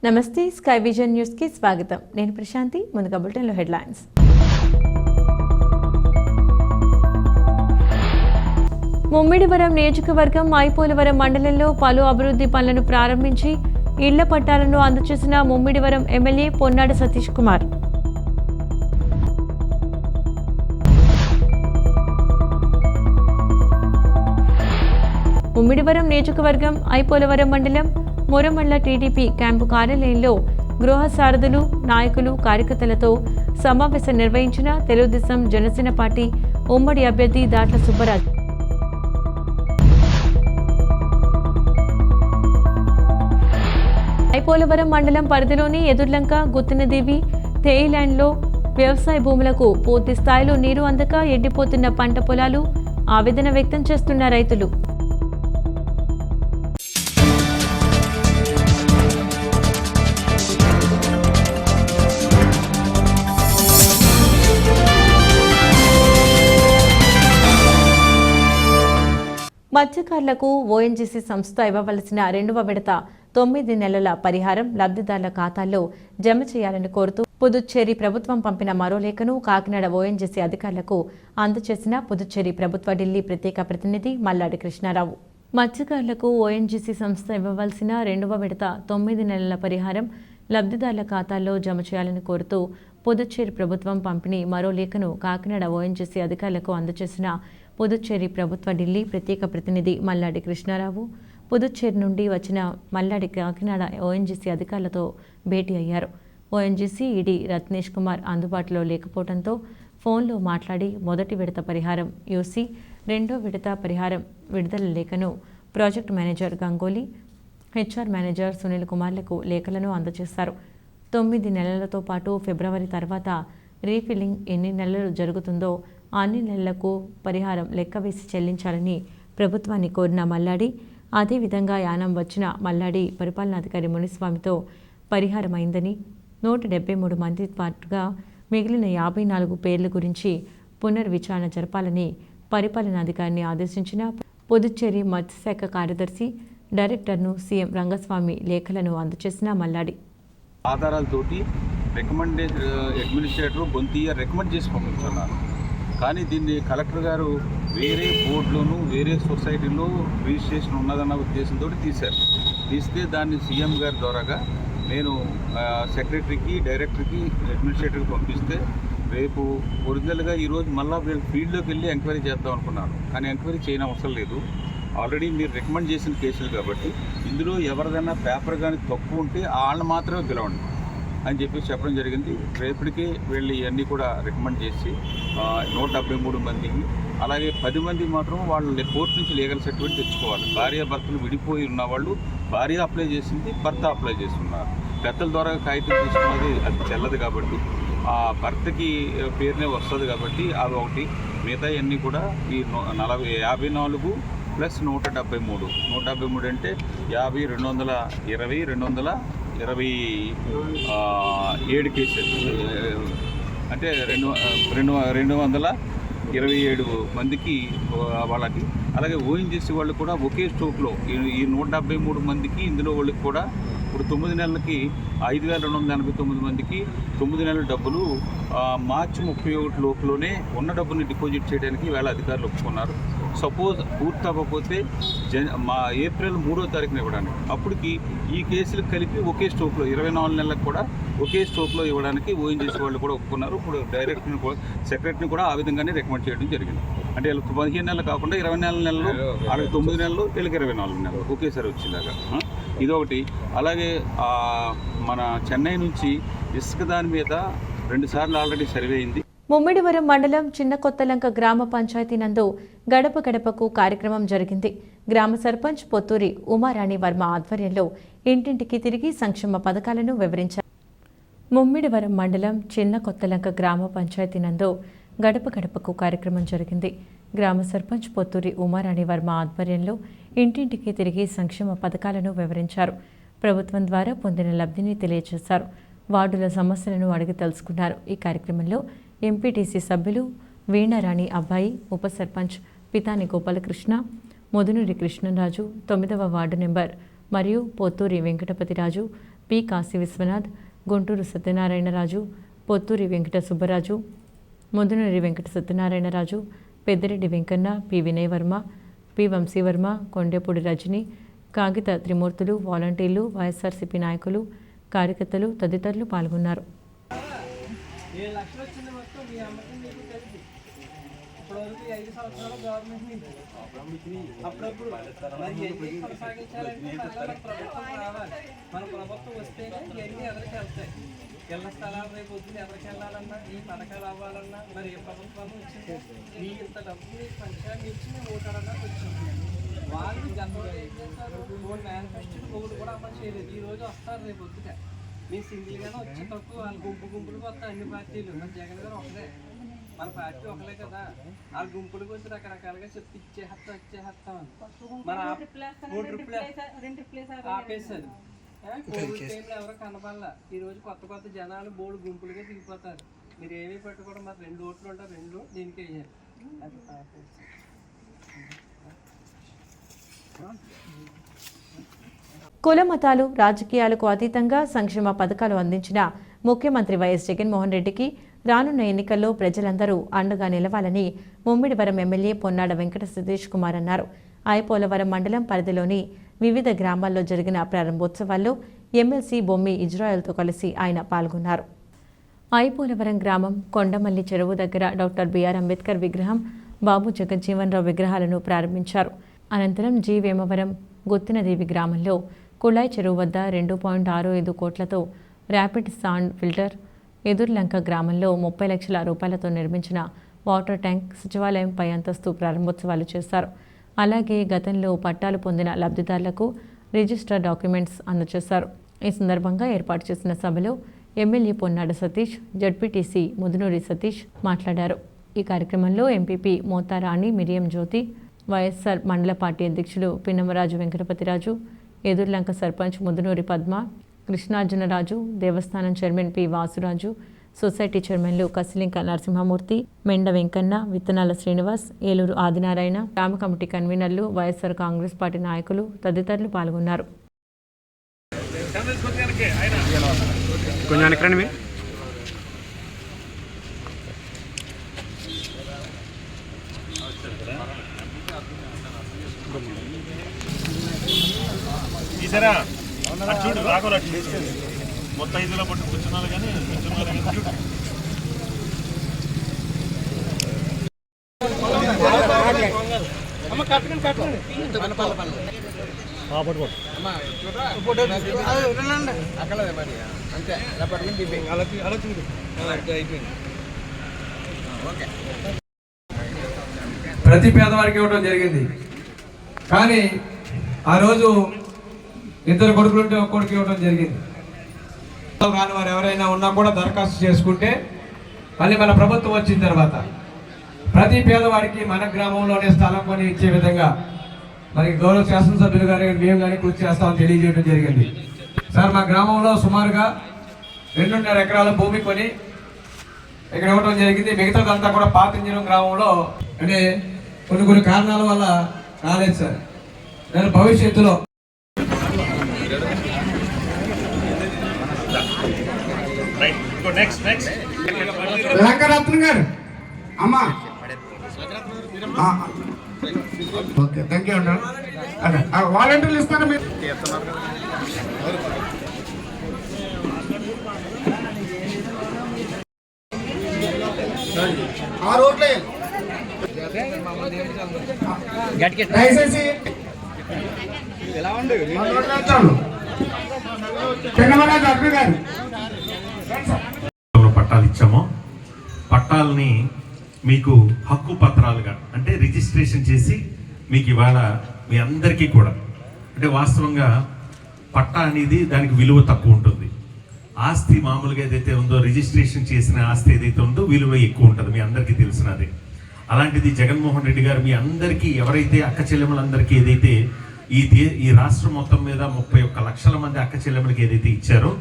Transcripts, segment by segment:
నమస్తే sky vision news కి స్వాగతం. నేను ప్రశాంతి. ముందుగా బులెటిన్ లో హెడ్లైన్స్. ముమ్మిడివరం నియోజకవర్గం ఐపోలవరం మండలంలో పలు అభివృద్ధి పనులను ప్రారంభించి ఇళ్ల పట్టాలను అందజేసిన ముమ్మిడివరం ఎమ్మెల్యే పొన్నాడ సతీష్ కుమార్. ముమ్మిడివరం నియోజకవర్గం ఐపోలవరం మండలం మొరమల్ల టీడీపీ క్యాంపు కార్యాలయంలో గృహ సారథులు, నాయకులు, కార్యకర్తలతో సమావేశం నిర్వహించిన తెలుగుదేశం జనసేన పార్టీ ఉమ్మడి అభ్యర్థి దాట్ల సుబ్బరాజ్. ఐపోలవరం మండలం పరిధిలోని ఎదుర్లంక, గుత్తినదేవి, తేయిలాండ్లో వ్యవసాయ భూములకు పూర్తి స్థాయిలో నీరు అందక ఎండిపోతున్న పంట పొలాలు ఆవేదన వ్యక్తం చేస్తున్న రైతులు. మత్స్యకారులకు ఓఎన్జీసీ సంస్థ ఇవ్వవలసిన 2వ విడత 9 నెలల పరిహారం లబ్ధిదారుల ఖాతాల్లో జమ చేయాలని కోరుతూ పుదుచ్చేరి ప్రభుత్వం పంపిన మరో లేఖను కాకినాడ ఓఎన్జీసీ అధికారులకు అందజేసిన పుదుచ్చేరి ప్రభుత్వ ఢిల్లీ ప్రత్యేక ప్రతినిధి మల్లాడి కృష్ణారావు. మత్స్యకారులకు ఓఎన్జీసీ సంస్థ ఇవ్వవలసిన 2వ విడత 9 నెలల పరిహారం లబ్ధిదారుల ఖాతాల్లో జమ చేయాలని కోరుతూ పుదుచ్చేరి ప్రభుత్వం పంపిణీ మరో లేఖను కాకినాడ ఓఎన్జీసీ అధికారులకు అందజేసిన పుదుచ్చేరి ప్రభుత్వ ఢిల్లీ ప్రత్యేక ప్రతినిధి మల్లాడి కృష్ణారావు. పుదుచ్చేరి నుండి వచ్చిన మల్లాడి కాకినాడ ఓఎన్జీసీ అధికారులతో భేటీ అయ్యారు. ఓఎన్జీసీ ఈడీ రత్నేష్ కుమార్ అందుబాటులో లేకపోవడంతో ఫోన్లో మాట్లాడి మొదటి విడత పరిహారం యూసీ, 2వ విడత పరిహారం విడుదల లేఖను project manager Ganguly, HR manager Sunil కుమార్లకు లేఖలను అందజేశారు. 9 నెలలతో పాటు ఫిబ్రవరి తర్వాత రీఫిల్లింగ్ ఎన్ని నెలలు జరుగుతుందో అన్ని నెలలకు పరిహారం లెక్కవేసి చెల్లించాలని ప్రభుత్వాన్ని కోరిన మల్లాడి, అదేవిధంగా యానం వచ్చిన మల్లాడి పరిపాలనాధికారి మునిస్వామితో పరిహారం అయిందని, 173 మంది పాటుగా మిగిలిన 54 పేర్ల గురించి పునర్విచారణ జరపాలని పరిపాలనాధికారిని ఆదేశించిన పుదుచ్చేరి మత్స్యశాఖ కార్యదర్శి డైరెక్టర్ను సీఎం రంగస్వామి లేఖలను అందజేసిన మల్లాడి. ఆధారాలతోటి అడ్మినిస్ట్రేటర్ బొంతియ్య రికమెండ్ చేసి పంపించున్నారు. కానీ దీన్ని కలెక్టర్ గారు వేరే బోర్డులోనూ వేరే సొసైటీలో రిజిస్ట్రేషన్ ఉన్నదన్న ఉద్దేశంతో తీస్తే దాన్ని సీఎం గారి ద్వారాగా నేను సెక్రటరీకి, డైరెక్టర్కి, అడ్మినిస్ట్రేటర్కి పంపిస్తే రేపు ఒరిజినల్గా ఈరోజు మళ్ళీ వీళ్ళు ఫీల్డ్లోకి వెళ్ళి ఎంక్వైరీ చేద్దాం అనుకున్నాను. కానీ ఎంక్వైరీ చేయడం అవసరం లేదు. ఆల్రెడీ మీరు రికమెండ్ చేసిన కేసులు కాబట్టి ఇందులో ఎవరిదైనా పేపర్ కానీ తప్పు ఉంటే వాళ్ళని మాత్రమే పిలవండి అని చెప్పడం జరిగింది. రేపటికి వీళ్ళు ఇవన్నీ కూడా రికమెండ్ చేసి 173 మందికి, అలాగే 10 మంది మాత్రం వాళ్ళు కోర్టు నుంచి లీగల్ సర్టిఫికేట్ తెచ్చుకోవాలి. భార్యాభర్తలు విడిపోయి ఉన్న వాళ్ళు భార్య అప్లై చేసింది, భర్త అప్లై చేస్తున్నారు. పెద్దల ద్వారా కాగితం తీసుకున్నది అది చెల్లదు కాబట్టి ఆ భర్తకి పేరునే వస్తుంది కాబట్టి అవి ఒకటి. మిగతా అన్నీ కూడా ఈ 54 ప్లస్ 173. 173 అంటే 50, 220, 227 కేసెస్ అంటే 227 మందికి వాళ్ళకి. అలాగే ఓఎన్జీసీ వాళ్ళు కూడా ఒకే స్టోక్లో ఈ 173 మందికి ఇందులో వాళ్ళకి కూడా ఇప్పుడు 9 నెలలకి 5,289 మందికి 9 నెలల డబ్బులు మార్చి 31 లోపులోనే ఉన్న డబ్బుని డిపాజిట్ చేయడానికి వేళ అధికారులు ఒప్పుకున్నారు. సపోజ్ పూర్తి అవ్వకపోతే ఏప్రిల్ 3వ తారీఖున ఇవ్వడానికి, అప్పటికి ఈ కేసులు కలిపి ఒకే స్టోక్లో 24 నెలలకు కూడా ఒకే స్టోక్లో ఇవ్వడానికి ఓఎన్జీసీ వాళ్ళు కూడా ఒప్పుకున్నారు. ఇప్పుడు డైరెక్టర్ని కూడా, సెక్రటరీని కూడా ఆ విధంగానే రికమెండ్ చేయడం జరిగింది. అంటే వీళ్ళకి 15 నెలలు కాకుండా 24 నెలలు, అలాగే 9 నెలలు, వీళ్ళకి 24 నెలలు ఒకేసారి వచ్చేలాగా ఇదొకటి. అలాగే మన చెన్నై నుంచి ఇసుక దాని మీద 2 సార్లు ఆల్రెడీ సర్వే అయింది. ముమ్మిడివరం మండలం చిన్న కొత్తలంక గ్రామ పంచాయతీ నందు గడప గడపకు కార్యక్రమం జరిగింది. గ్రామ సర్పంచ్ పొత్తూరి ఉమారాణి వర్మ ఆధ్వర్యంలో ఇంటింటికి తిరిగి సంక్షేమ పథకాలను వివరించారు. ముమ్మిడివరం మండలం చిన్న కొత్తలంక గ్రామ పంచాయతీ నందు గడప గడపకు కార్యక్రమం జరిగింది. గ్రామ సర్పంచ్ పొత్తూరి ఉమారాణి వర్మ ఆధ్వర్యంలో ఇంటింటికి తిరిగి సంక్షేమ పథకాలను వివరించారు. ప్రభుత్వం ద్వారా పొందిన లబ్ధిని తెలియజేశారు. వార్డుల సమస్యలను అడిగి తెలుసుకున్నారు. ఈ కార్యక్రమంలో ఎంపీటీసీ సభ్యులు వీణారాణి అబ్బాయి, ఉప సర్పంచ్ పితాని గోపాలకృష్ణ, మొదునూరి కృష్ణరాజు, 9వ వార్డు నెంబర్ మరియు Potturi Venkatapathiraju, P Kasi Viswanath, Guntur Satyanarayanaraju, Potturi Venkata Subbaraju, Mudunuri Venkata Satyanarayanaraju, Peddireddy Venkanna, P Vinayavarma, P Vamsivarma, Kondepudi Rajani, Kagita Trimurthulu, వాలంటీర్లు, వైఎస్ఆర్సీపీ నాయకులు, కార్యకర్తలు తదితరులు పాల్గొన్నారు. ఇప్పటివరకు 5 సంవత్సరాలు గవర్నమెంట్ నుంచి అప్పుడప్పుడు కొనసాగించాలంటే ప్రభుత్వం రావాలి. మన ప్రభుత్వం వస్తేనే ఇవన్నీ ఎవరికి వెళ్తాయి. ఇళ్ల స్థలాలు రేపు వద్దులు ఎవరికి వెళ్ళాలన్నా, ఈ పథకాలు అవ్వాలన్నా మరి ఏ ప్రభుత్వం వచ్చింది, మీ ఇంత డబ్బు పంచాయతీ ఇచ్చి మేము ఓటాడడానికి వచ్చింది. వాళ్ళు గతంలో ఏం చేస్తారు, మూడు మేనిఫెస్టో ఒకటి కూడా అమలు చేయలేదు. ఈ రోజు వస్తారు రేపు వద్దుగా మీ సింగిల్గానే వచ్చి తక్కువ వాళ్ళు గుంపులు వస్తారు అన్ని పార్టీలు. మన జగన్ గారు ఒకటే, మన పార్టీ ఒకలే కదా. ఆ గుంపులకు వచ్చి రకరకాలుగా చెప్పి ఇచ్చేస్తాం మన 3 ట్రిప్లు ఆపేశారు. కోవిడ్ టైంలో ఎవరో కనబడలా. ఈ రోజు కొత్త జనాలు బోర్డు గుంపులుగా దిగిపోతారు. మీరు ఏమీ పెట్టుకోవడం, మరి 2 ఓట్లు ఉంటారు, 2 దీనికి వేయాలి. అది కుల మతాలు రాజకీయాలకు అతీతంగా సంక్షేమ పథకాలు అందించిన ముఖ్యమంత్రి వైఎస్ జగన్మోహన్ రెడ్డికి రానున్న ఎన్నికల్లో ప్రజలందరూ అండగా నిలవాలని ముమ్మిడివరం ఎమ్మెల్యే పొన్నాడ వెంకట సతీష్ కుమార్ అన్నారు. ఐపోలవరం మండలం పరిధిలోని వివిధ గ్రామాల్లో జరిగిన ప్రారంభోత్సవాల్లో ఎమ్మెల్సీ బొమ్మి ఇజ్రాయెల్తో కలిసి ఆయన పాల్గొన్నారు. ఐపోలవరం గ్రామం కొండమల్లి చెరువు దగ్గర డాక్టర్ బిఆర్ అంబేద్కర్ విగ్రహం, బాబు జగజ్జీవన్ రావు విగ్రహాలను ప్రారంభించారు. అనంతరం జి వేమవరం గుత్తినదేవి గ్రామంలో కుళాయి చెరువు వద్ద 2.65 కోట్లతో ర్యాపిడ్ సాండ్ ఫిల్టర్, ఎదుర్లంక గ్రామంలో 30 లక్షల రూపాయలతో నిర్మించిన వాటర్ ట్యాంక్, సచివాలయం పై అంతస్తు ప్రారంభోత్సవాలు చేశారు. అలాగే గతంలో పట్టాలు పొందిన లబ్ధిదారులకు రిజిస్టర్ డాక్యుమెంట్స్ అందజేశారు. ఈ సందర్భంగా ఏర్పాటు చేసిన సభలో ఎమ్మెల్యే పొన్నాడ సతీష్, జడ్పీటీసీ ముదునూరి సతీష్ మాట్లాడారు. ఈ కార్యక్రమంలో ఎంపీపీ మోతారాణి మిరియం జ్యోతి, వైఎస్ఆర్ మండల పార్టీ అధ్యక్షులు పిన్నమరాజు వెంకటపతిరాజు, ఎదుర్లంక సర్పంచ్ ముదునూరి పద్మ, కృష్ణార్జునరాజు, దేవస్థానం చైర్మన్ పి వాసురాజు, సొసైటీ చైర్మన్లు కసిలింక నరసింహమూర్తి, మెండ వెంకన్న, విత్తనాల శ్రీనివాస్, ఏలూరు ఆదినారాయణ, గ్రామ కమిటీ కన్వీనర్లు, వైఎస్ఆర్ కాంగ్రెస్ పార్టీ నాయకులు తదితరులు పాల్గొన్నారు. ఈసారా చూడు రాగోలు మొత్తం 5లో పట్టు కూర్చున్నారు కానీ ప్రతి పేదవారికి ఇవ్వడం జరిగింది. కానీ ఆ రోజు 2 కొడుకులుంటే ఒక కొడుకు ఇవ్వడం జరిగింది. రాని వారు ఎవరైనా ఉన్నా కూడా దరఖాస్తు చేసుకుంటే మళ్ళీ మన ప్రభుత్వం వచ్చిన తర్వాత ప్రతి పేదవాడికి మన గ్రామంలోనే స్థలం కొని ఇచ్చే విధంగా మరి గౌరవ శాసనసభ్యులు గారు మేము కానీ కృషి చేస్తామని తెలియజేయడం జరిగింది. సార్, మా గ్రామంలో సుమారుగా 2.5 ఎకరాల భూమి కొని ఇక్కడ ఇవ్వడం జరిగింది. మిగతాదంతా కూడా పాతింజనం గ్రామంలో అంటే కొన్ని కారణాల వల్ల కాలేదు సార్. నేను భవిష్యత్తులో లంకరత్న గారు అమ్మా ఓకే థ్యాంక్ యూ అన్నారు. అదే వాలంటీర్లు ఇస్తారా మీరు? ఆ రోడ్లే దయచేసి ఎలా ఉండే పట్టాలు ఇచ్చామో పట్టాలని మీకు హక్కు పత్రాలుగా అంటే రిజిస్ట్రేషన్ చేసి మీకు ఇవాళ మీ అందరికీ కూడా అంటే వాస్తవంగా పట్టా అనేది దానికి విలువ తక్కువ ఉంటుంది. ఆస్తి మామూలుగా ఏదైతే ఉందో రిజిస్ట్రేషన్ చేసిన ఆస్తి ఏదైతే ఉందో విలువ ఎక్కువ ఉంటుంది, మీ అందరికీ తెలిసినది. అలాంటిది జగన్మోహన్ రెడ్డి గారు మీ అందరికీ ఎవరైతే అక్క చెల్లెములందరికీ ఏదైతే ఈ రాష్ట్రం మొత్తం మీద 31 లక్షల మంది అక్క చెల్లెములకి ఏదైతే ఇచ్చారో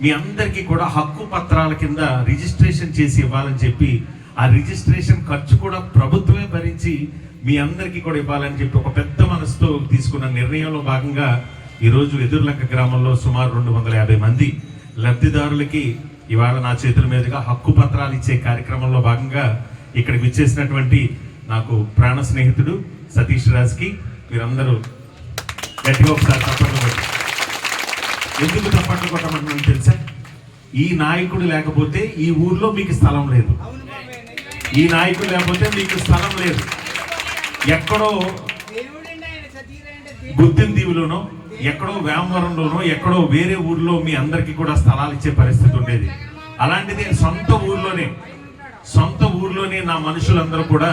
మీ అందరికీ కూడా హక్కు పత్రాల కింద రిజిస్ట్రేషన్ చేసి ఇవ్వాలని చెప్పి ఆ రిజిస్ట్రేషన్ ఖర్చు కూడా ప్రభుత్వమే భరించి మీ అందరికీ కూడా ఇవ్వాలని చెప్పి ఒక పెద్ద మనసుతో తీసుకున్న నిర్ణయంలో భాగంగా ఈరోజు ఎదుర్లంక గ్రామంలో సుమారు 250 మంది లబ్ధిదారులకి ఇవాళ నా చేతుల మీదుగా హక్కు పత్రాలు ఇచ్చే కార్యక్రమంలో భాగంగా ఇక్కడికి విచ్చేసినటువంటి నాకు ప్రాణ స్నేహితుడు సతీష్ రాజ్కి మీరందరూ గట్టిగా ఒకసారి తప్పట్లు కొట్టి. ఎందుకు తప్పట్లు కొట్టమంటున్నాను తెలుసా? ఈ నాయకుడు లేకపోతే ఈ ఊర్లో మీకు స్థలం లేదు. ఈ నాయకుడు లేకపోతే మీకు స్థలం లేదు. ఎక్కడో గుత్తిందీవులోనో, ఎక్కడో వేమవరంలోనో, ఎక్కడో వేరే ఊర్లో మీ అందరికీ కూడా స్థలాలు ఇచ్చే పరిస్థితి ఉండేది. అలాంటిది సొంత ఊర్లోనే నా మనుషులందరూ కూడా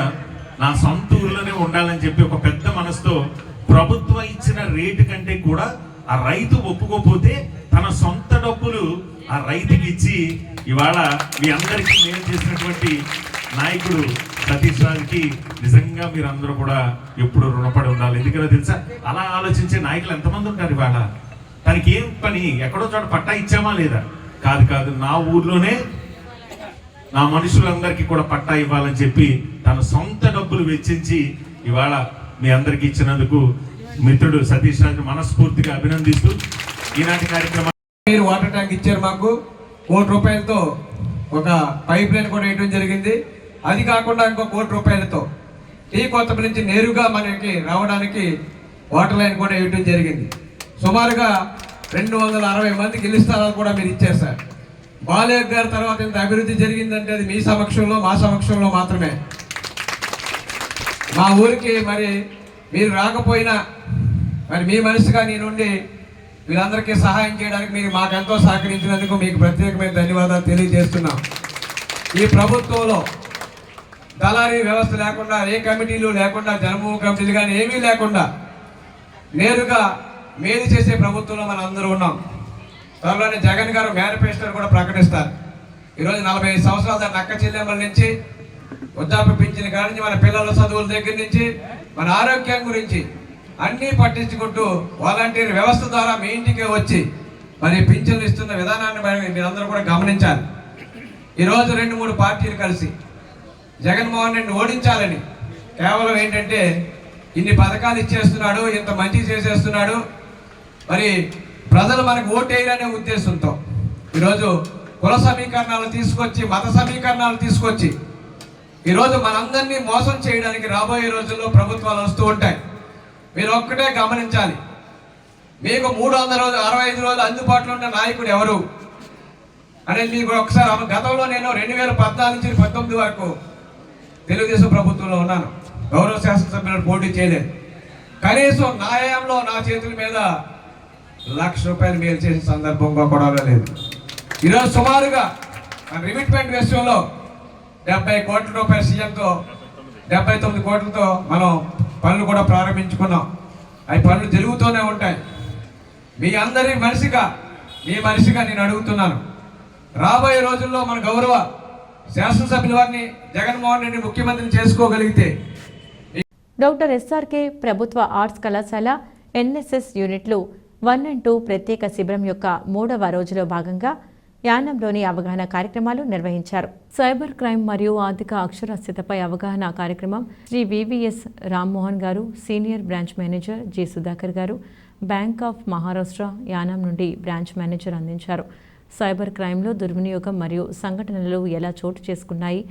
నా సొంత ఊర్లోనే ఉండాలని చెప్పి ఒక పెద్ద మనసుతో ప్రభుత్వం ఇచ్చిన రేటు కంటే కూడా ఆ రైతు ఒప్పుకోపోతే తన సొంత డబ్బులు ఆ రైతుకి ఇచ్చి ఇవాళ మీ అందరికీ మేలు చేసినటువంటి నాయకుడు సతీష్ రాజ్కి నిజంగా మీరు అందరూ కూడా ఎప్పుడు రుణపడి ఉండాలి. ఎందుకంటే తెలుసా, అలా ఆలోచించే నాయకులు ఎంతమంది ఉంటారు ఇవాళ. తనకి ఏం పని, ఎక్కడో చోట పట్టా ఇచ్చామా లేదా? కాదు, నా ఊర్లోనే నా మనుషులందరికీ కూడా పట్టా ఇవ్వాలని చెప్పి తన సొంత డబ్బులు వెచ్చించి ఇవాళ మీ అందరికి ఇచ్చినందుకు మిత్రుడు సతీష్ రాజ్ మనస్ఫూర్తిగా అభినందిస్తూ ఈనాటి కార్యక్రమం. మీరు వాటర్ ట్యాంక్ ఇచ్చారు మాకు, 1 కోటి రూపాయలతో ఒక పైప్ లైన్ కూడా వేయడం జరిగింది. అది కాకుండా ఇంకో 1 కోటి రూపాయలతో టీ కొత్తపల్లి నుంచి నేరుగా మనకి రావడానికి వాటర్ లైన్ కూడా వేయడం జరిగింది. సుమారుగా 260 మందికి ఇల్లు స్థలాలు కూడా మీరు ఇచ్చారు సార్. బాలయ్య గారి తర్వాత ఇంత అభివృద్ధి జరిగిందంటే అది మీ సమక్షంలో, మా సమక్షంలో మాత్రమే. మా ఊరికి మరి మీరు రాకపోయినా మరి మీ మనసుగా నేనుండి వీళ్ళందరికీ సహాయం చేయడానికి మీరు మాకెంతో సహకరించినందుకు మీకు ప్రత్యేకమైన ధన్యవాదాలు తెలియజేస్తున్నాం. ఈ ప్రభుత్వంలో దళారీ వ్యవస్థ లేకుండా, ఏ కమిటీలు లేకుండా, జన్మభూమి కమిటీలు కానీ ఏమీ లేకుండా నేరుగా మేలు చేసే ప్రభుత్వంలో మనం అందరూ ఉన్నాం. త్వరలోనే జగన్ గారు మేనిఫెస్టో కూడా ప్రకటిస్తారు. ఈరోజు 45 సంవత్సరాల దాని నక్క చెల్లెమ్మల నుంచి, వృద్ధాప్య పింఛన్ కాడి నుంచి, మన పిల్లల చదువుల దగ్గర నుంచి, మన ఆరోగ్యం గురించి అన్నీ పట్టించుకుంటూ వాలంటీర్ వ్యవస్థ ద్వారా మీ ఇంటికే వచ్చి మరి పింఛన్లు ఇస్తున్న విధానాన్ని మీరందరూ కూడా గమనించాలి. ఈరోజు 2-3 పార్టీలు కలిసి జగన్మోహన్ రెడ్డిని ఓడించాలని కేవలం ఏంటంటే ఇన్ని పథకాలు ఇచ్చేస్తున్నాడు, ఇంత మంచి చేసేస్తున్నాడు, మరి ప్రజలు మనకు ఓటేయాలనే ఉద్దేశంతో ఈరోజు కుల సమీకరణాలు తీసుకొచ్చి, మత సమీకరణాలు తీసుకొచ్చి ఈరోజు మనందరినీ మోసం చేయడానికి రాబోయే రోజుల్లో ప్రభుత్వాలు వస్తూ ఉంటాయి. మీరు ఒక్కటే గమనించాలి, మీకు 365 రోజులు అందుబాటులో ఉన్న నాయకుడు ఎవరు అనేది మీకు ఒకసారి గతంలో నేను 2014 నుంచి 2019 వరకు తెలుగుదేశం ప్రభుత్వంలో ఉన్నాను. గౌరవ శాసనసభ్యులను పోటీ చేయలేదు. కనీసం న్యాయంలో నా చేతుల మీద ₹1,00,000 మేలు చేసిన సందర్భంగా కూడా లేదు. ఈరోజు సుమారుగా రిమిట్మెంట్ విషయంలో 70 కోట్ల రూపాయల సీఎంతో 79 కోట్లతో మనం పనులు కూడా ప్రారంభించుకున్నాం. అవి పనులు జరుగుతూనే ఉంటాయి. మీ అందరి మనిషిగా నేను అడుగుతున్నాను, రాబోయే రోజుల్లో మన గౌరవ శాసనసభ్యుల వారిని జగన్మోహన్ రెడ్డి ముఖ్యమంత్రిని చేసుకోగలిగితే డాక్టర్ ఎస్ఆర్కే ప్రభుత్వ ఆర్ట్స్ కళాశాల ఎన్ఎస్ఎస్ యూనిట్లు 1 and 2 ప్రత్యేక శిబిరం యొక్క 3వ రోజులో భాగంగా యానంలోని అవగాహన కార్యక్రమాలు నిర్వహించారు. సైబర్ క్రైమ్ మరియు ఆర్థిక అక్షరాస్యతపై అవగాహన కార్యక్రమం శ్రీ వివిఎస్ రామ్మోహన్ గారు, senior branch manager G Sudhakar గారు, బ్యాంక్ ఆఫ్ మహారాష్ట్ర యానం నుండి బ్రాంచ్ మేనేజర్ అందించారు. సైబర్ క్రైమ్లో దుర్వినియోగం మరియు సంఘటనలు ఎలా చోటు చేసుకున్నాయి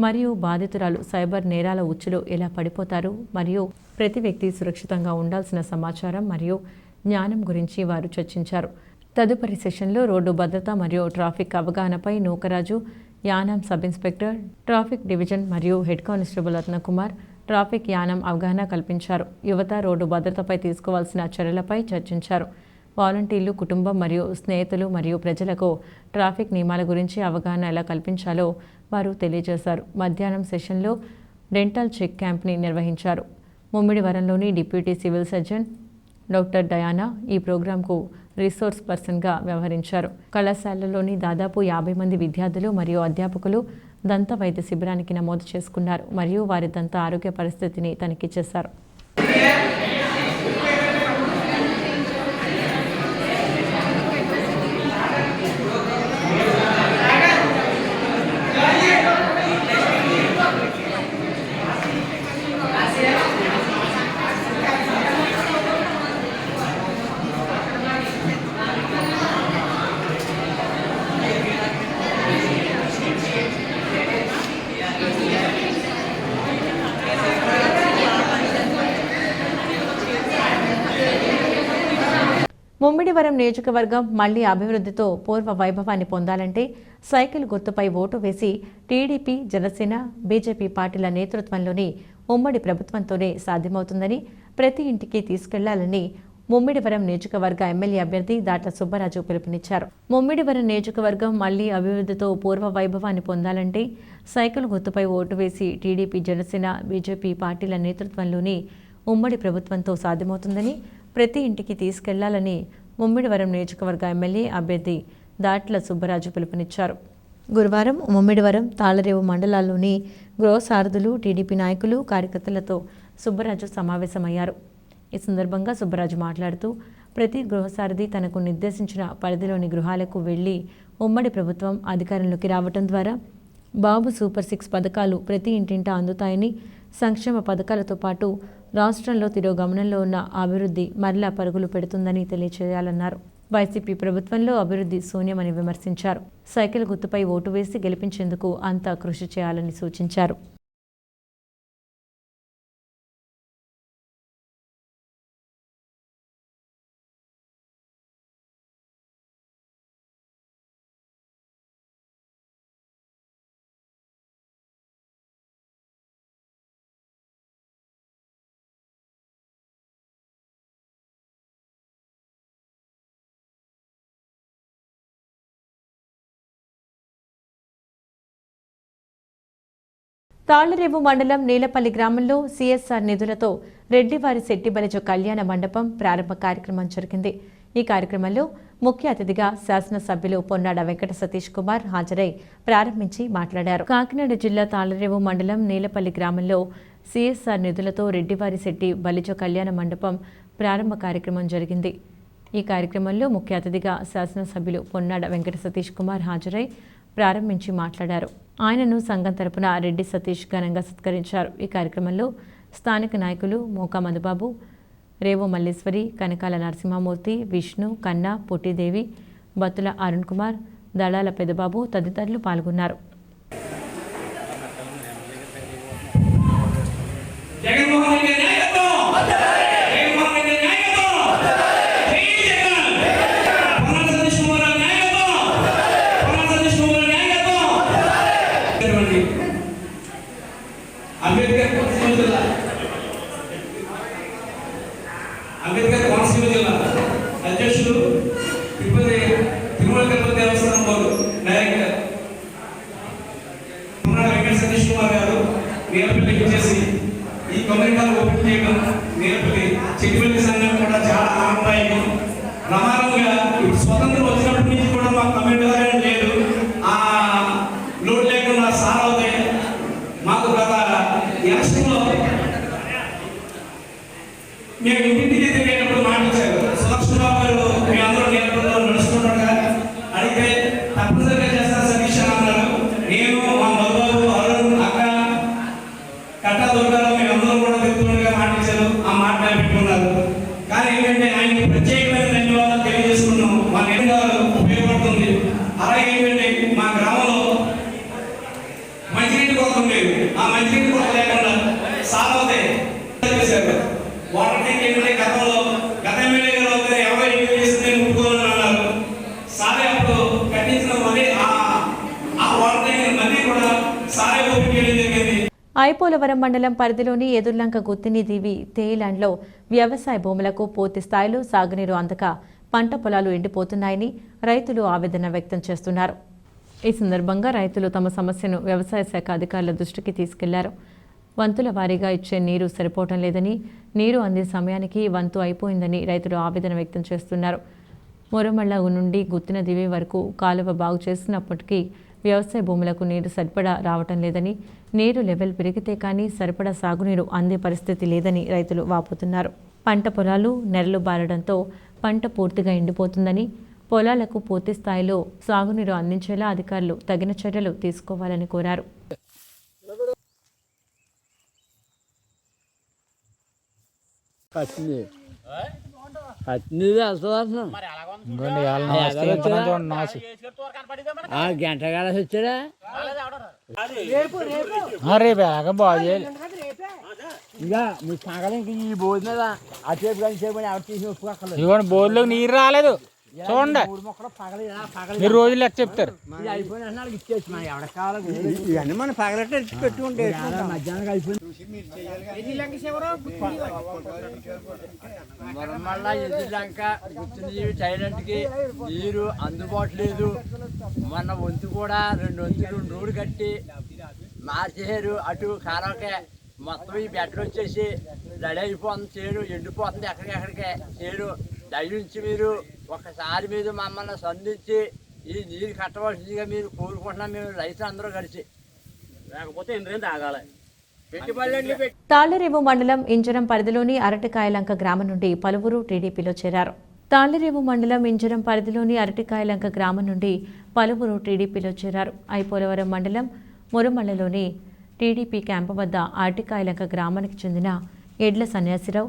మరియు బాధితురాలు సైబర్ నేరాల ఉచ్చులో ఎలా పడిపోతారు మరియు ప్రతి వ్యక్తి సురక్షితంగా ఉండాల్సిన సమాచారం మరియు జ్ఞానం గురించి వారు చర్చించారు. తదుపరి సెషన్లో రోడ్డు భద్రత మరియు ట్రాఫిక్ అవగాహనపై Nukaraju, Yanam sub inspector, traffic division మరియు head constable Ratnakumar traffic Yanam అవగాహన కల్పించారు. యువత రోడ్డు భద్రతపై తీసుకోవాల్సిన చర్యలపై చర్చించారు. వాలంటీర్లు, కుటుంబం మరియు స్నేహితులు మరియు ప్రజలకు ట్రాఫిక్ నియమాల గురించి అవగాహన ఎలా కల్పించాలో వారు తెలియజేశారు. మధ్యాహ్నం సెషన్లో డెంటల్ చెక్ క్యాంప్ని నిర్వహించారు. ముమ్మిడివరంలోని deputy civil surgeon doctor Diana ఈ ప్రోగ్రాంకు రిసోర్స్ పర్సన్గా వ్యవహరించారు. కళాశాలలోని దాదాపు 50 మంది విద్యార్థులు మరియు అధ్యాపకులు దంత వైద్య శిబిరానికి నమోదు చేసుకున్నారు మరియు వారి దంత ఆరోగ్య పరిస్థితిని తనిఖీ చేశారు. ముమ్మిడివరం నియోజకవర్గం మళ్లీ అభివృద్ధితో పూర్వ వైభవాన్ని పొందాలంటే సైకిల్ గుర్తుపై ఓటు వేసి టీడీపీ, జనసేన, బీజేపీ పార్టీల నేతృత్వంలోని ఉమ్మడి ప్రభుత్వంతోనే సాధ్యమవుతుందని, ప్రతి ఇంటికి తీసుకెళ్లాలని ముమ్మిడివరం నియోజకవర్గ ఎమ్మెల్యే అభ్యర్థి దాట్ల సుబ్బరాజు పిలుపునిచ్చారు. ముమ్మిడివరం నియోజకవర్గం మళ్లీ అభివృద్ధితో పూర్వ వైభవాన్ని పొందాలంటే సైకిల్ గుర్తుపై ఓటు వేసి టీడీపీ, జనసేన, బీజేపీ పార్టీల నేతృత్వంలోని ఉమ్మడి ప్రభుత్వంతో సాధ్యమవుతుందని, ప్రతి ఇంటికి తీసుకెళ్లాలని ముమ్మిడివరం నియోజకవర్గ ఎమ్మెల్యే అభ్యర్థి దాట్ల సుబ్బరాజు పిలుపునిచ్చారు. గురువారం ముమ్మిడివరం, తాళరేవు మండలాల్లోని గృహ సారథులు, టీడీపీ నాయకులు, కార్యకర్తలతో సుబ్బరాజు సమావేశమయ్యారు. ఈ సందర్భంగా సుబ్బరాజు మాట్లాడుతూ ప్రతి గృహసారథి తనకు నిర్దేశించిన పరిధిలోని గృహాలకు వెళ్లి ఉమ్మడి ప్రభుత్వం అధికారంలోకి రావటం ద్వారా బాబు సూపర్ 6 పథకాలు ప్రతి ఇంటింటా అందుతాయని, సంక్షేమ పథకాలతో పాటు రాష్ట్రంలో తిరోగమనంలో ఉన్న అభివృద్ధి మరలా పరుగులు పెడుతుందని తెలియజేయాలన్నారు. వైసీపీ ప్రభుత్వంలో అభివృద్ధి శూన్యమని విమర్శించారు. సైకిల్ గుర్తుపై ఓటు వేసి గెలిపించేందుకు అంతా కృషి చేయాలని సూచించారు. తాళ్లరేవు మండలం నీలపల్లి గ్రామంలో సిఎస్ఆర్ నిధులతో రెడ్డివారి శెట్టి బలిజ కళ్యాణ మండపం ప్రారంభ కార్యక్రమం జరిగింది. ఈ కార్యక్రమంలో ముఖ్య అతిథిగా శాసనసభ్యులు పొన్నాడ వెంకట సతీష్ కుమార్ హాజరై ప్రారంభించి మాట్లాడారు. కాకినాడ జిల్లా తాళ్లరేవు మండలం నీలపల్లి గ్రామంలో సిఎస్ఆర్ నిధులతో రెడ్డివారి శెట్టి బలిజ కళ్యాణ మండపం ప్రారంభ కార్యక్రమం జరిగింది. ఈ కార్యక్రమంలో ముఖ్య అతిథిగా శాసనసభ్యులు పొన్నాడ వెంకట సతీష్ కుమార్ హాజరై ప్రారంభించి మాట్లాడారు. ఆయనను సంఘం తరపున రెడ్డి సతీష్ ఘనంగా సత్కరించారు. ఈ కార్యక్రమంలో స్థానిక నాయకులు మోకా మధుబాబు, రేవో మల్లేశ్వరి, కనకాల నరసింహమూర్తి, విష్ణు, కన్నా, పొట్టిదేవి, బత్తుల అరుణ్ కుమార్, దళాల పెదబాబు తదితరులు పాల్గొన్నారు. అంబేద్కర్ కోనసీమ జిల్లా అధ్యక్షులు, తిరుపతి తిరుమల తిరుపతి దేవస్థానం వారు డైరెక్టర్ వెంకట సతీష్ కుమార్ గారు నీలపల్లికి చేసి ఈ కమ్యూనిటీలను ఓపెన్ చేయడం, నీలపల్లి చెట్టిపల్లి సంఘం కూడా చాలా ఆనందదాయకం. ప్రమాదంగా స్వతంత్రం వచ్చినప్పటి నుంచి కూడా మా కమ్యూనిటీ లేదు. ఆ లోడ్ లేకుండా సార్ అవుతాయి. మాకు గత ఎలక్షన్లో మేము ఇంటింటికి తిరిగేటప్పుడు మాట్లాడారు. సులక్షణ బాబు గారు మీ అందరూ నేర్పడంలో నడుస్తుండగా అడిగితే తప్పనిసరిగా చేస్తారు సతీష్ అని అన్నారు. నేను, మా మధుబాబు, అరుణ్, అక్క, కట్టా దొరకారు మేమందరం కూడా తిరుగుతుండగా మాట్లాడారు. ఆ మాట పెట్టుకున్నారు. కానీ ఏంటంటే ఆయనకి ప్రత్యేకమైన ధన్యవాదాలు తెలియజేసుకున్నాం. మా నిర్ణయాలు ఉపయోగపడుతుంది. అలాగే ఏంటంటే మా గ్రామంలో మంచినీటి కొరత ఉండేది. ఆ మంచినీటి కొరత లేకుండా సాలవుతే చేశారు. వాటర్ ట్యాంక్ ఏంటంటే గత ఎమ్మెల్యే గారు అవుతే ఎవరో ఇంటికి చేసింది ముట్టుకోవాలని అన్నారు. సారే అప్పుడు కట్టించిన మళ్ళీ ఆ వాటర్ ట్యాంక్ మళ్ళీ కూడా సారే ఓపెన్ చేయడం జరిగింది. ఐపోలవరం మండలం పరిధిలోని ఎదుర్లంక గుత్తిని దీవి తేయిలాండ్లో వ్యవసాయ భూములకు పూర్తి స్థాయిలో సాగునీరు అందక పంట పొలాలు ఎండిపోతున్నాయని రైతులు ఆవేదన వ్యక్తం చేస్తున్నారు. ఈ సందర్భంగా రైతులు తమ సమస్యను వ్యవసాయ శాఖ అధికారుల దృష్టికి తీసుకెళ్లారు. వంతుల వారీగా ఇచ్చే నీరు సరిపోవటం లేదని, నీరు అందే సమయానికి వంతు అయిపోయిందని రైతులు ఆవేదన వ్యక్తం చేస్తున్నారు. మొరమళ్ళ నుండి గుత్తిన దివి వరకు కాలువ బాగు చేస్తున్నప్పటికీ వ్యవసాయ భూములకు నీరు సరిపడా రావటం లేదని, నీరు లెవెల్ పెరిగితే కానీ సరిపడా సాగునీరు అందే పరిస్థితి లేదని రైతులు వాపోతున్నారు. పంట పొలాలు నెరలు బారడంతో పంట పూర్తిగా ఎండిపోతుందని, పొలాలకు పూర్తి స్థాయిలో సాగునీరు అందించేలా అధికారులు తగిన చర్యలు తీసుకోవాలని కోరారు. గంట కాలేసి వచ్చాడా రేపు బాగు చేయాలి. ఇక మీ సాగలు ఇంక ఈ భోజనం అటువైపు కానీ సేపు ఎవరు తీసి ఒప్పుకోక్కర్లేదు. ఇదిగోండి బోర్డులో నీరు రాలేదు చూడండి. 3 మొక్కలు పగలి మీరు రోజులు లెక్క చెప్తారు. ఇది అయిపోయిన అన్నాడు ఇచ్చేసి మనం ఎవరికి కావాలి ఇవన్నీ మనం పగలట్టు పెట్టుకుంటే మధ్యాహ్నం అయిపోయింది. మరమల్లా ఎదురులంక గుర్తుంది సైలెంట్కి నీరు అందుబాటు లేదు. మొన్న వంతు కూడా 2 వంతులు రోడ్డు కట్టి మార్చేసారు. అటు కారకే మొత్తం ఈ బెడ్లు వచ్చేసి రెడీ అయిపోతుంది. చేను ఎండిపోతుంది ఎక్కడికెక్కడికే చేను. దయించి మీరు ఒకసారి మీరు మమ్మల్ని సంధించి ఈ నీరు కట్టవలసిందిగా మీరు కోరుకుంటున్నాం మేము రైతులు అందరూ కలిసి. లేకపోతే ఎందుకంటే ఆగాలి. తాళ్లరేవు మండలం ఇంజరం పరిధిలోని అరటికాయలంక గ్రామం నుండి పలువురు టీడీపీలో చేరారు. తాళ్లరేవు మండలం ఇంజరం పరిధిలోని అరటికాయలంక గ్రామం నుండి పలువురు టీడీపీలో చేరారు. ఐపోలవరం మండలం మురమల్లలోని టీడీపీ క్యాంపు వద్ద అరటికాయలంక గ్రామానికి చెందిన ఎడ్ల సన్యాసిరావు,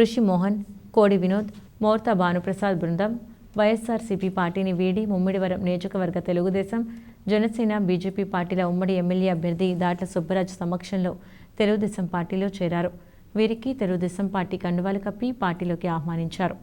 ఋషి మోహన్, కోడి వినోద్, మోర్తా భానుప్రసాద్ బృందం వైఎస్ఆర్సీపీ పార్టీని వీడి ముమ్మిడివరం నియోజకవర్గ తెలుగుదేశం, జనసేన, బీజేపీ పార్టీల ఉమ్మడి ఎమ్మెల్యే అభ్యర్థి దాట్ల సుబ్బరాజు సమక్షంలో తెలుగుదేశం పార్టీలో చేరారు. వీరికి తెలుగుదేశం పార్టీ కండువాలు కప్పి పార్టీలోకి ఆహ్వానించారు.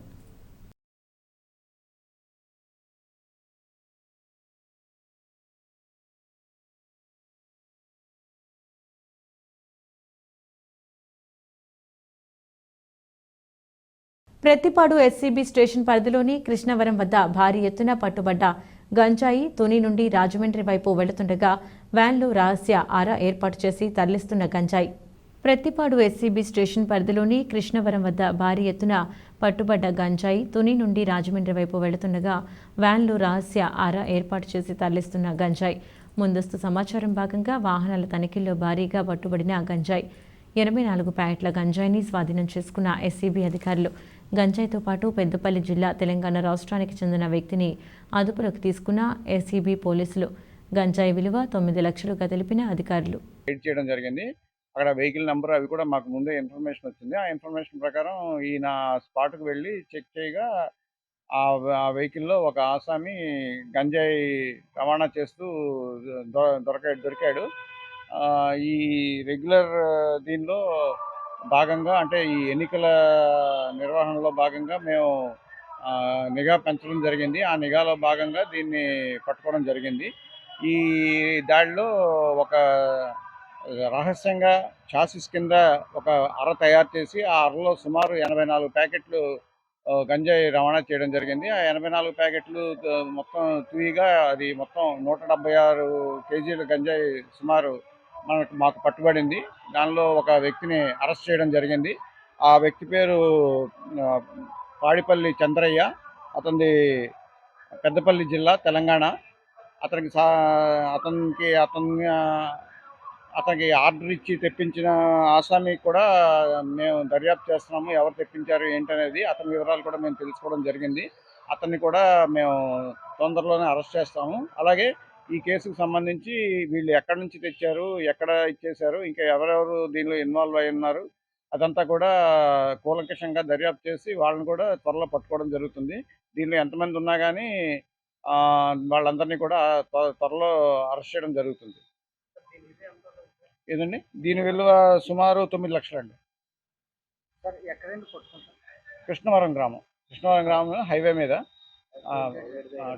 ప్రతిపాడు ఎస్సీబీ స్టేషన్ పరిధిలోని కృష్ణవరం వద్ద భారీ ఎత్తున పట్టుబడ్డ గంజాయి తుని నుండి రాజమండ్రి వైపు వెళుతుండగా వ్యాన్లో రహస్య ఆరా ఏర్పాటు చేసి తరలిస్తున్న గంజాయి. ప్రతిపాడు ఎస్సీబీ స్టేషన్ పరిధిలోని కృష్ణవరం వద్ద భారీ ఎత్తున పట్టుబడ్డ గంజాయి తుని నుండి రాజమండ్రి వైపు వెళుతుండగా వ్యాన్లో రహస్య ఆరా ఏర్పాటు చేసి తరలిస్తున్న గంజాయి. ముందస్తు సమాచారం భాగంగా వాహనాల తనిఖీల్లో భారీగా పట్టుబడిన గంజాయి 84 ప్యాకెట్ల గంజాయిని స్వాధీనం చేసుకున్న ఎస్సీబీ అధికారులు గంజాయితో పాటు పెద్దపల్లి జిల్లా తెలంగాణ రాష్ట్రానికి చెందిన వ్యక్తిని అదుపులోకి తీసుకున్న ఎస్సీబీ పోలీసులు. గంజాయి విలువ 9 లక్షలుగా తెలిపిన అధికారులు రైడ్ చేయడం జరిగింది. అక్కడ వెహికల్ నెంబర్ అవి కూడా మాకు ముందే ఇన్ఫర్మేషన్ వచ్చింది. ఆ ఇన్ఫర్మేషన్ ప్రకారం ఈయన స్పాట్కి వెళ్ళి చెక్ చేయగా ఆ వెహికల్లో ఒక ఆసామి గంజాయి రవాణా చేస్తూ దొరికాడు. ఈ రెగ్యులర్ దీనిలో భాగంగా అంటే ఈ ఎన్నికల నిర్వహణలో భాగంగా మేము నిఘా పెంచడం జరిగింది. ఆ నిఘాలో భాగంగా దీన్ని పట్టుకోవడం జరిగింది. ఈ దాడిలో ఒక రహస్యంగా చాసిస్ కింద ఒక అర తయారు చేసి ఆ అరలో సుమారు 84 ప్యాకెట్లు గంజాయి రవాణా చేయడం జరిగింది. ఆ 84 ప్యాకెట్లు మొత్తం తూయిగా అది మొత్తం 176 కేజీల గంజాయి సుమారు మాకు పట్టుబడింది. దానిలో ఒక వ్యక్తిని అరెస్ట్ చేయడం జరిగింది. ఆ వ్యక్తి పేరు పాడిపల్లి చంద్రయ్య. అతనిది పెద్దపల్లి జిల్లా తెలంగాణ. అతనికి ఆర్డర్ ఇచ్చి తెప్పించిన ఆసామి కూడా మేము దర్యాప్తు చేస్తున్నాము. ఎవరు తెప్పించారు ఏంటనేది అతని వివరాలు కూడా మేము తెలుసుకోవడం జరిగింది. అతన్ని కూడా మేము తొందరలోనే అరెస్ట్ చేస్తాము. అలాగే ఈ కేసుకు సంబంధించి వీళ్ళు ఎక్కడి నుంచి తెచ్చారు, ఎక్కడ ఇచ్చేశారు, ఇంకా ఎవరెవరు దీనిలో ఇన్వాల్వ్ అయి ఉన్నారు అదంతా కూడా కూలంకషంగా దర్యాప్తు చేసి వాళ్ళని కూడా త్వరలో పట్టుకోవడం జరుగుతుంది. దీనిలో ఎంతమంది ఉన్నా కానీ వాళ్ళందరినీ కూడా త్వరలో అరెస్ట్ చేయడం జరుగుతుంది. ఏదండి దీని విలువ సుమారు 9 లక్షలండి. కృష్ణవరం గ్రామం హైవే మీద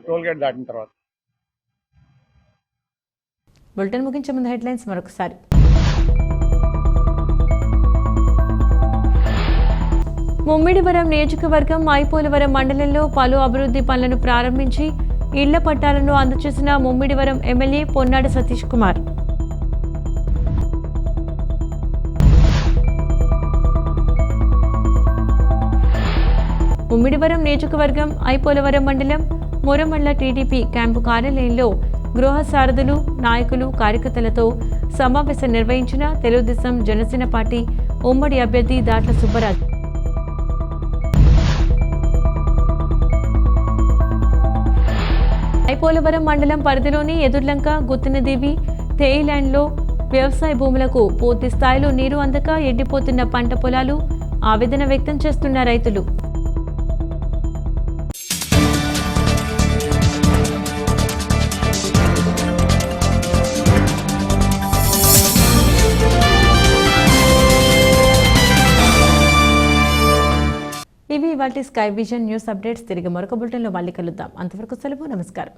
టోల్ గేట్ దాటిన తర్వాత. బులెటిన్ ముగించే ముందు హెడ్లైన్స్ మరొకసారి. ముమ్మిడివరం నియోజకవర్గం ఐపోలవరం మండలంలో పలు అభివృద్ధి పనులను ప్రారంభించి ఇళ్ల పట్టాలను అందజేసిన ముమ్మిడివరం ఎమ్మెల్యే పొన్నాడ సతీష్ కుమార్. ముమ్మిడివరం నియోజకవర్గం ఐపోలవరం మండలం మురమల్ల టీడీపీ క్యాంపు కార్యాలయంలో గృహ సారథులు, నాయకులు, కార్యకర్తలతో సమావేశం నిర్వహించిన తెలుగుదేశం జనసేన పార్టీ ఉమ్మడి అభ్యర్థి దాట్ల సుబ్బరాజు. ఐపోలవరం మండలం పరిధిలోని ఎదుర్లంక, గుత్తినదేవి, తేయిలాండ్లో వ్యవసాయ భూములకు పూర్తి స్థాయిలో నీరు అందక ఎండిపోతున్న పంట పొలాలు ఆవేదన వ్యక్తం చేస్తున్న రైతులు. ఇవాల్టి స్కై విజన్ న్యూస్ అప్డేట్స్. తిరిగి మరొక బులెటిన్లో మళ్ళీ కలుద్దాం. అంతవరకు సెలవు. నమస్కారం.